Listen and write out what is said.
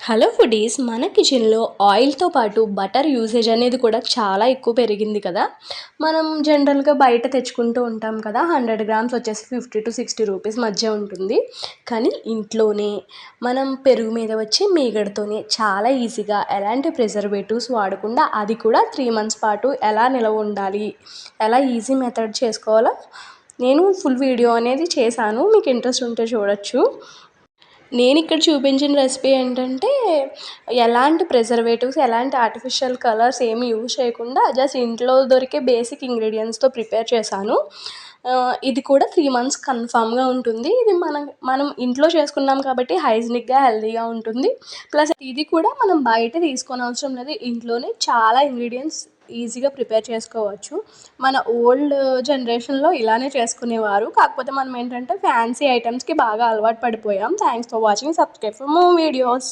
Hello foodies, మన కిచెన్లో ఆయిల్తో పాటు బటర్ యూసేజ్ అనేది కూడా చాలా ఎక్కువ పెరిగింది కదా. మనం జనరల్గా బయట తెచ్చుకుంటూ ఉంటాం కదా, 100 గ్రామ్స్ వచ్చేసి 50 to 60 రూపీస్ మధ్య ఉంటుంది. కానీ ఇంట్లోనే మనం పెరుగు మీద వచ్చే మీగడతోనే చాలా ఈజీగా ఎలాంటి ప్రిజర్వేటివ్స్ వాడకుండా, అది కూడా 3 months పాటు ఎలా నిలవ ఉండాలి, ఎలా ఈజీ మెథడ్ చేసుకోవాలో నేను ఫుల్ వీడియో అనేది చేశాను. మీకు ఇంట్రెస్ట్ ఉంటే చూడొచ్చు. నేను ఇక్కడ చూపించిన రెసిపీ ఏంటంటే, ఎలాంటి ప్రిజర్వేటివ్స్, ఎలాంటి ఆర్టిఫిషియల్ కలర్స్ ఏమి యూజ్ చేయకుండా జస్ట్ ఇంట్లో దొరికే బేసిక్ ఇంగ్రీడియంట్స్తో ప్రిపేర్ చేశాను. ఇది కూడా 3 months కన్ఫామ్గా ఉంటుంది. ఇది మనం ఇంట్లో చేసుకున్నాం కాబట్టి హైజీనిక్గా, హెల్తీగా ఉంటుంది. ప్లస్ ఇది కూడా మనం బయట తీసుకోనవసరం లేదు. ఇంట్లోనే చాలా ఇంగ్రీడియంట్స్ ఈజీగా ప్రిపేర్ చేసుకోవచ్చు. మన ఓల్డ్ జనరేషన్లో ఇలానే చేసుకునేవారు. కాకపోతే మనం ఏంటంటే ఫ్యాన్సీ ఐటమ్స్కి బాగా అలవాటు పడిపోయాం. Thanks for watching. Subscribe for more videos.